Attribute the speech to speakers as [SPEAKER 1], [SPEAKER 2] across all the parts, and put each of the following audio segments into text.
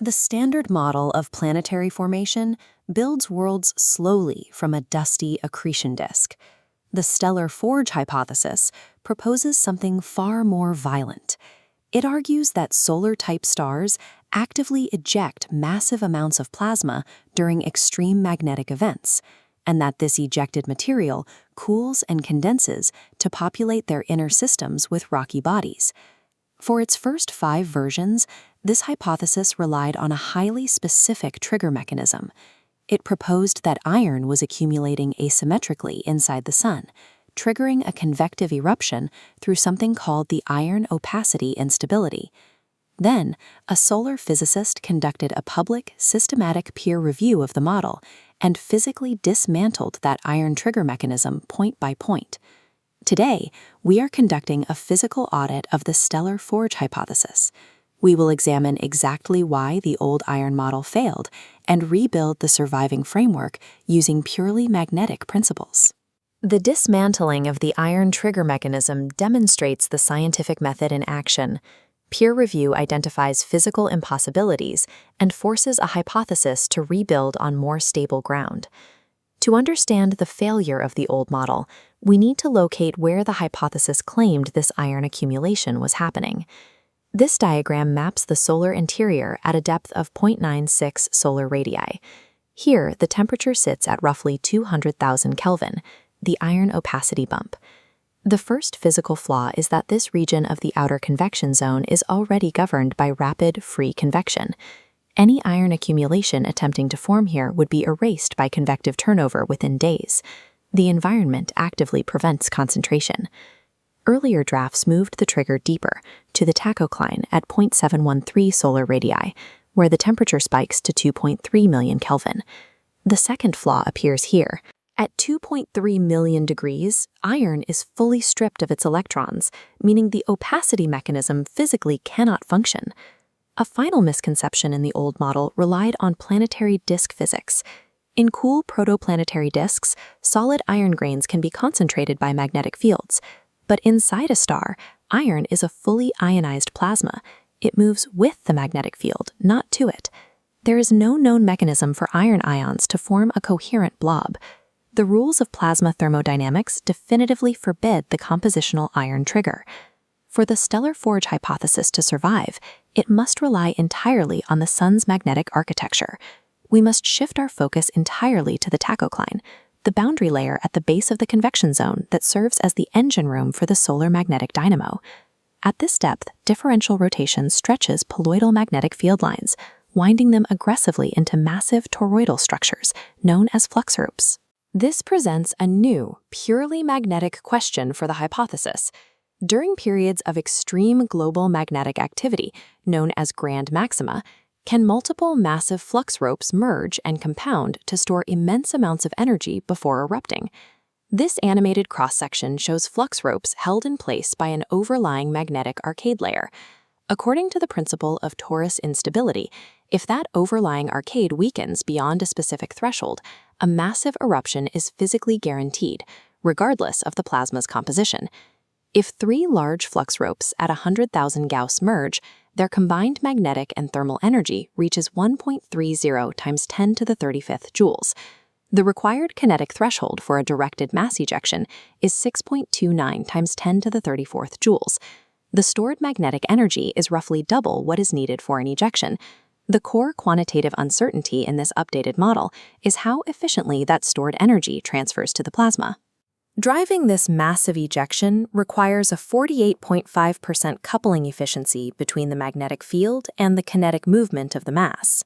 [SPEAKER 1] The standard model of planetary formation builds worlds slowly from a dusty accretion disk. The stellar forge hypothesis proposes something far more violent. It argues that solar-type stars actively eject massive amounts of plasma during extreme magnetic events, and that this ejected material cools and condenses to populate their inner systems with rocky bodies. For its first 5 versions, this hypothesis relied on a highly specific trigger mechanism. It proposed that iron was accumulating asymmetrically inside the Sun, triggering a convective eruption through something called the iron opacity instability. Then, a solar physicist conducted a public, systematic peer review of the model and physically dismantled that iron trigger mechanism point by point. Today, we are conducting a physical audit of the stellar forge hypothesis. We will examine exactly why the old iron model failed and rebuild the surviving framework using purely magnetic principles. The dismantling of the iron trigger mechanism demonstrates the scientific method in action. Peer review identifies physical impossibilities and forces a hypothesis to rebuild on more stable ground. To understand the failure of the old model, we need to locate where the hypothesis claimed this iron accumulation was happening. This diagram maps the solar interior at a depth of 0.96 solar radii. Here, the temperature sits at roughly 200,000 Kelvin, the iron opacity bump. The first physical flaw is that this region of the outer convection zone is already governed by rapid, free convection. Any iron accumulation attempting to form here would be erased by convective turnover within days. The environment actively prevents concentration. Earlier drafts moved the trigger deeper, to the tachocline at 0.713 solar radii, where the temperature spikes to 2.3 million Kelvin. The second flaw appears here. At 2.3 million degrees, iron is fully stripped of its electrons, meaning the opacity mechanism physically cannot function. A final misconception in the old model relied on planetary disk physics. In cool protoplanetary disks, solid iron grains can be concentrated by magnetic fields. But inside a star, iron is a fully ionized plasma. It moves with the magnetic field, not to it. There is no known mechanism for iron ions to form a coherent blob. The rules of plasma thermodynamics definitively forbid the compositional iron trigger. For the stellar forge hypothesis to survive, it must rely entirely on the Sun's magnetic architecture. We must shift our focus entirely to the tachocline, the boundary layer at the base of the convection zone that serves as the engine room for the solar magnetic dynamo. At this depth, differential rotation stretches poloidal magnetic field lines, winding them aggressively into massive toroidal structures known as flux ropes. This presents a new, purely magnetic question for the hypothesis. During periods of extreme global magnetic activity, known as grand maxima, can multiple massive flux ropes merge and compound to store immense amounts of energy before erupting? This animated cross-section shows flux ropes held in place by an overlying magnetic arcade layer. According to the principle of torus instability, if that overlying arcade weakens beyond a specific threshold, a massive eruption is physically guaranteed, regardless of the plasma's composition. If 3 large flux ropes at 100,000 Gauss merge, their combined magnetic and thermal energy reaches 1.30 times 10 to the 35th joules. The required kinetic threshold for a directed mass ejection is 6.29 times 10 to the 34th joules. The stored magnetic energy is roughly double what is needed for an ejection. The core quantitative uncertainty in this updated model is how efficiently that stored energy transfers to the plasma. Driving this massive ejection requires a 48.5% coupling efficiency between the magnetic field and the kinetic movement of the mass.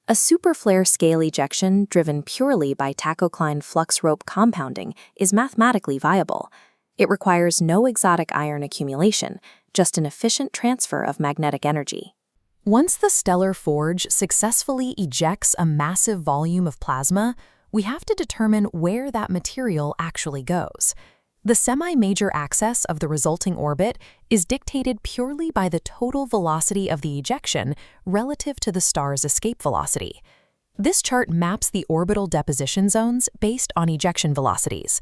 [SPEAKER 1] A superflare scale ejection driven purely by tachocline flux rope compounding is mathematically viable. It requires no exotic iron accumulation, just an efficient transfer of magnetic energy. Once the stellar forge successfully ejects a massive volume of plasma, we have to determine where that material actually goes. The semi-major axis of the resulting orbit is dictated purely by the total velocity of the ejection relative to the star's escape velocity. This chart maps the orbital deposition zones based on ejection velocities.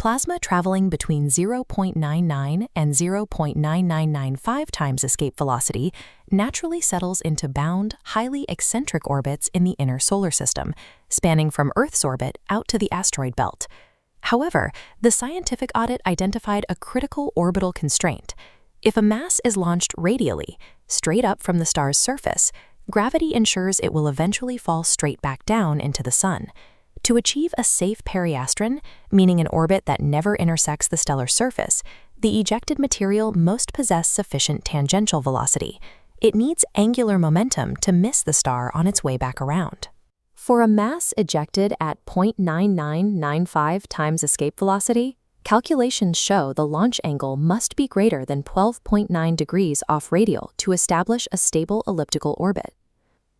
[SPEAKER 1] Plasma traveling between 0.99 and 0.9995 times escape velocity naturally settles into bound, highly eccentric orbits in the inner solar system, spanning from Earth's orbit out to the asteroid belt. However, the scientific audit identified a critical orbital constraint. If a mass is launched radially, straight up from the star's surface, gravity ensures it will eventually fall straight back down into the Sun. To achieve a safe periastron, meaning an orbit that never intersects the stellar surface, the ejected material must possess sufficient tangential velocity. It needs angular momentum to miss the star on its way back around. For a mass ejected at 0.9995 times escape velocity, calculations show the launch angle must be greater than 12.9 degrees off radial to establish a stable elliptical orbit.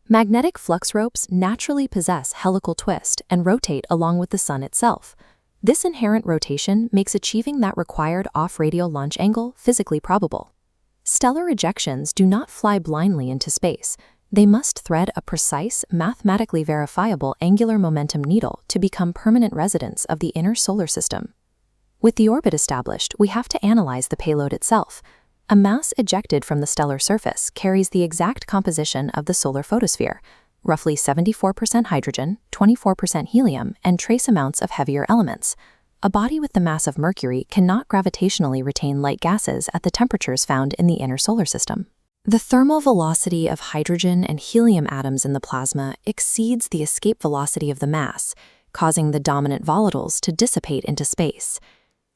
[SPEAKER 1] Magnetic flux ropes naturally possess helical twist and rotate along with the Sun itself. This inherent rotation makes achieving that required off-radial launch angle physically probable. Stellar ejections do not fly blindly into space. They must thread a precise, mathematically verifiable angular momentum needle to become permanent residents of the inner solar system. With the orbit established, we have to analyze the payload itself. A mass ejected from the stellar surface carries the exact composition of the solar photosphere, roughly 74% hydrogen, 24% helium, and trace amounts of heavier elements. A body with the mass of Mercury cannot gravitationally retain light gases at the temperatures found in the inner solar system. The thermal velocity of hydrogen and helium atoms in the plasma exceeds the escape velocity of the mass, causing the dominant volatiles to dissipate into space.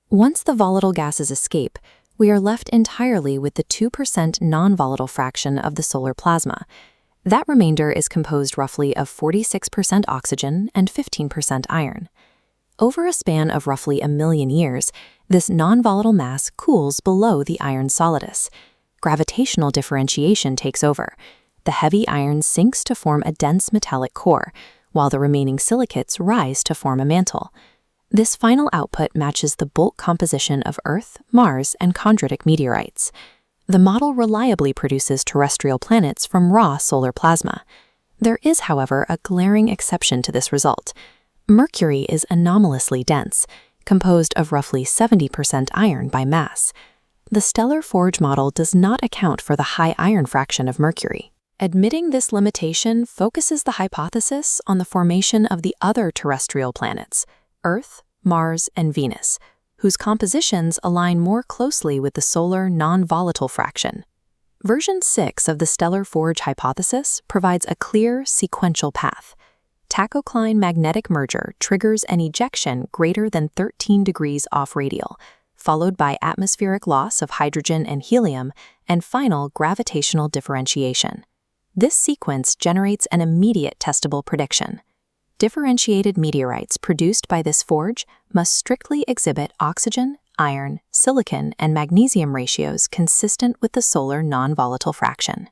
[SPEAKER 1] Once the volatile gases escape, we are left entirely with the 2% non-volatile fraction of the solar plasma. That remainder is composed roughly of 46% oxygen and 15% iron. Over a span of roughly 1 million years, this non-volatile mass cools below the iron solidus. Gravitational differentiation takes over. The heavy iron sinks to form a dense metallic core, while the remaining silicates rise to form a mantle. This final output matches the bulk composition of Earth, Mars, and chondritic meteorites. The model reliably produces terrestrial planets from raw solar plasma. There is, however, a glaring exception to this result. Mercury is anomalously dense, composed of roughly 70% iron by mass. The stellar forge model does not account for the high iron fraction of Mercury. Admitting this limitation focuses the hypothesis on the formation of the other terrestrial planets, Earth, Mars, and Venus, whose compositions align more closely with the solar non-volatile fraction. Version 6 of the stellar forge hypothesis provides a clear, sequential path. Tachocline magnetic merger triggers an ejection greater than 13 degrees off radial, followed by atmospheric loss of hydrogen and helium, and final gravitational differentiation. This sequence generates an immediate testable prediction. Differentiated meteorites produced by this forge must strictly exhibit oxygen, iron, silicon, and magnesium ratios consistent with the solar non-volatile fraction.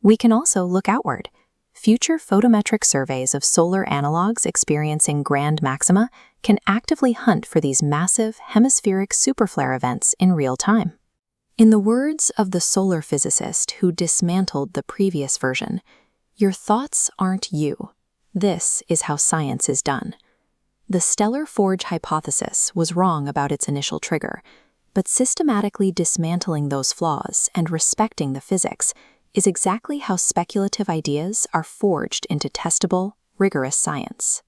[SPEAKER 1] We can also look outward. Future photometric surveys of solar analogs experiencing grand maxima can actively hunt for these massive hemispheric superflare events in real time. In the words of the solar physicist who dismantled the previous version, "Your thoughts aren't you. This is how science is done." The stellar forge hypothesis was wrong about its initial trigger, but systematically dismantling those flaws and respecting the physics is exactly how speculative ideas are forged into testable, rigorous science.